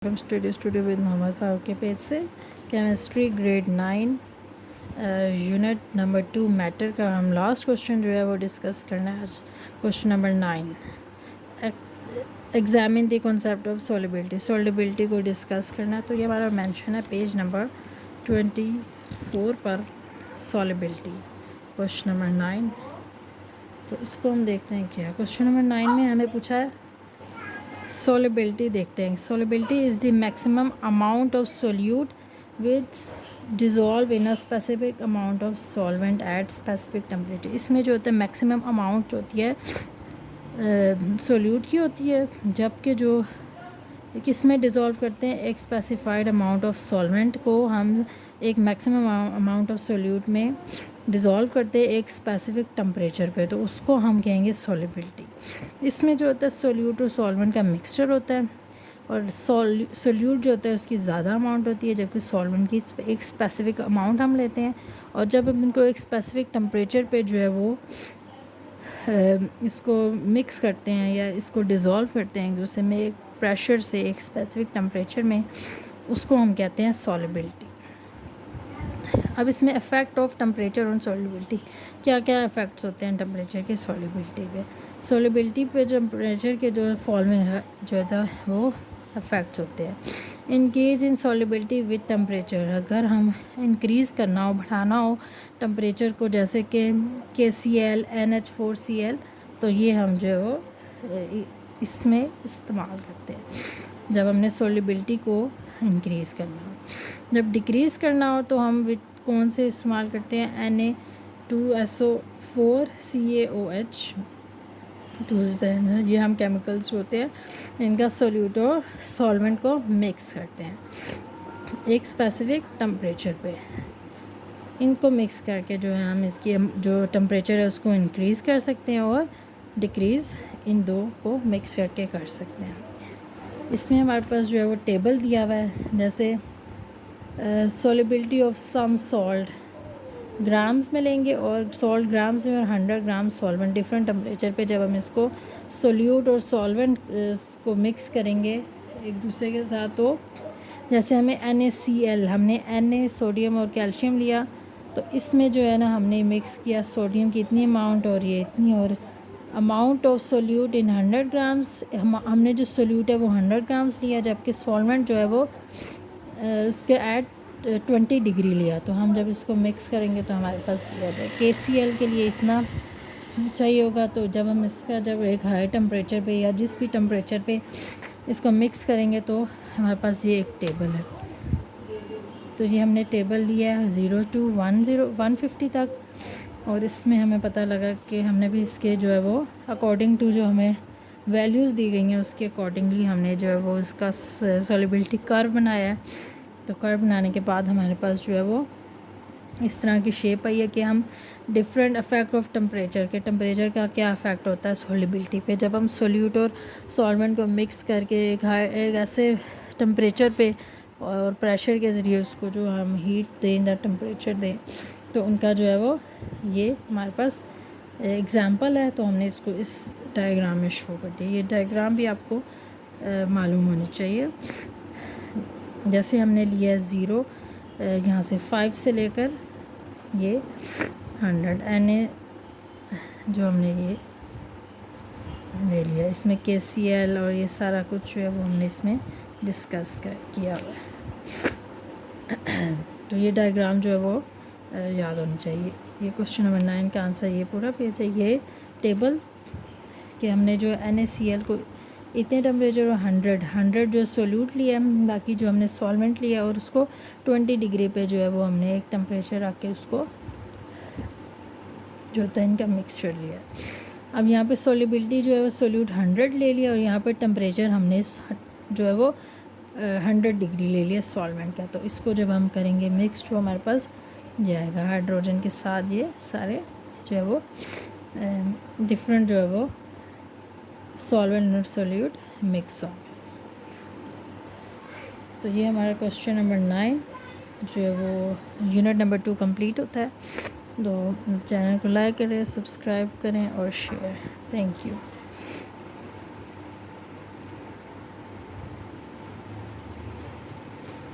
Welcome studio with Mohammad Farooq के page से chemistry grade 9 unit number 2 matter का हम लास्ट क्वेश्चन जो है वो डिस्कस करना है आज। Question number 9, examine the concept of solubility को डिस्कस करना है। तो ये हमारा मेंशन है पेज नंबर 24 पर, सॉल्युबिलिटी क्वेश्चन नंबर 9। तो इसको हम देखते हैं क्या क्वेश्चन नंबर 9 में हमें पूछा है। सॉल्युबिलिटी देखते हैं। Solubility is the maximum amount of solute which dissolve in a specific amount of solvent at specific temperature. इसमें जो होता है मैक्सिमम अमाउंट होती है सोल्यूट की होती है, जबकि जो किस में डिज़ोल्व करते हैं, एक स्पेसिफाइड अमाउंट ऑफ सॉल्वेंट को हम एक मैक्सिमम अमाउंट ऑफ सोल्यूट में डिज़ोल्व करते हैं एक स्पेसिफिक टेम्परेचर पे, तो उसको हम कहेंगे सॉल्युबिलिटी। इसमें जो होता है सोल्यूट और सॉल्वेंट का मिक्सचर होता है, और सोल्यूट जो होता है उसकी ज़्यादा अमाउंट होती है, जबकि सॉल्वेंट की एक स्पेसिफिक अमाउंट हम लेते हैं। और जब हम इनको एक स्पेसिफिक टेम्परेचर पे जो है वो इसको मिक्स करते हैं या इसको डिज़ोल्व करते हैं एक दूसरे में एक प्रेशर से एक स्पेसिफिक टेम्परेचर में, उसको हम कहते हैं सॉल्युबिलिटी। अब इसमें effect of temperature on solubility, क्या क्या इफ़ेक्ट्स होते हैं टेम्परेचर के सॉल्युबिलिटी पे। सॉल्युबिलिटी पे टेम्परेचर के जो फॉलोइंग है जो है वो इफ़ेक्ट्स होते हैं। Increase in solubility with temperature, अगर हम इंक्रीज़ करना हो, बढ़ाना हो टेम्परेचर को, जैसे कि KCl NH4Cl, तो ये हम जो है वो इसमें इस्तेमाल करते हैं जब हमने सॉल्युबिलिटी को इंक्रीज़ करना हो। जब डिक्रीज़ करना हो तो हम कौन से इस्तेमाल करते हैं, Na2SO4 CaOH, ये हम केमिकल्स होते हैं, इनका सोल्यूट और सॉल्वेंट को मिक्स करते हैं एक स्पेसिफिक टेम्परेचर पे। इनको मिक्स करके जो है हम इसकी जो टेम्परेचर है उसको इंक्रीज़ कर सकते हैं और डिक्रीज़ इन दो को मिक्स करके कर सकते हैं। इसमें हमारे पास जो है वो टेबल दिया हुआ है, जैसे solubility of some salt grams में लेंगे और सॉल्ट ग्राम्स में, और 100 ग्राम सॉल्वेंट डिफरेंट टेम्परेचर पे जब हम इसको सोल्यूट और सॉल्वेंट को मिक्स करेंगे एक दूसरे के साथ, तो जैसे हमें NaCl, हमने Na सोडियम और कैल्शियम लिया, तो इसमें जो है ना हमने मिक्स किया सोडियम की इतनी अमाउंट और ये इतनी, और amount of solute in 100 grams, हमने जो सोल्यूट है वो 100 ग्राम्स लिया, जबकि सॉल्वेंट जो है वो उसके ऐड 20 डिग्री लिया। तो हम जब इसको मिक्स करेंगे तो हमारे पास KCl के लिए इतना चाहिए होगा। तो जब हम इसका जब एक हाई टेम्परेचर पे या जिस भी टेम्परेचर पे इसको मिक्स करेंगे तो हमारे पास ये एक टेबल है। तो ये हमने टेबल लिया है 0 to 150 तक, और इसमें हमें पता लगा कि हमने भी इसके जो है वो अकॉर्डिंग टू जो हमें वैल्यूज़ दी गई हैं उसके अकॉर्डिंगली हमने जो है वो इसका सॉल्युबिलिटी कर्व बनाया है। तो कर्व बनाने के बाद हमारे पास जो है वो इस तरह की शेप आई है कि हम डिफरेंट इफेक्ट ऑफ टेम्परेचर का क्या इफ़ेक्ट होता है सॉल्युबिलिटी पे, जब हम सोल्यूट और सॉल्वेंट को मिक्स करके एक ऐसे टेम्परेचर पे और प्रेशर के ज़रिए उसको जो हम हीट दें या टेम्परेचर दें, तो उनका जो है वो ये हमारे पास एग्ज़ाम्पल है। तो हमने इसको इस डायग्राम में शो कर दिया। ये डायग्राम भी आपको मालूम होनी चाहिए। जैसे हमने लिया है 0, यहाँ से 5 से लेकर ये 100 Na जो हमने ये ले लिया, इसमें KCl और ये सारा कुछ जो है वो हमने इसमें डिस्कस किया हुआ है। तो ये डायग्राम जो है वो याद होनी चाहिए। ये क्वेश्चन नंबर 9 का आंसर ये पूरा पेज है। ये टेबल कि हमने जो NaCl को इतने टेम्परेचर और 100 जो सोल्यूट लिया है, बाकी जो हमने सॉल्वेंट लिया और उसको 20 डिग्री पे जो है वो हमने एक टेम्परेचर रख के उसको जो होता है इनका मिक्सचर लिया। अब यहाँ पे सॉल्युबिलिटी जो है वो सोल्यूट 100 ले लिया, और यहाँ पे टेम्परेचर हमने जो है वो 100 डिग्री ले लिया सॉल्वेंट का। तो इसको जब हम करेंगे मिक्स, जो हमारे पास जाएगा हाइड्रोजन के साथ ये सारे जो है वो डिफरेंट जो है वो सॉल्वेंट और सोल्यूट मिक्स होंगे। तो ये हमारा क्वेश्चन नंबर 9 जो है वो यूनिट नंबर 2 कंप्लीट होता है। तो चैनल को लाइक करें, सब्सक्राइब करें और शेयर। Thank you.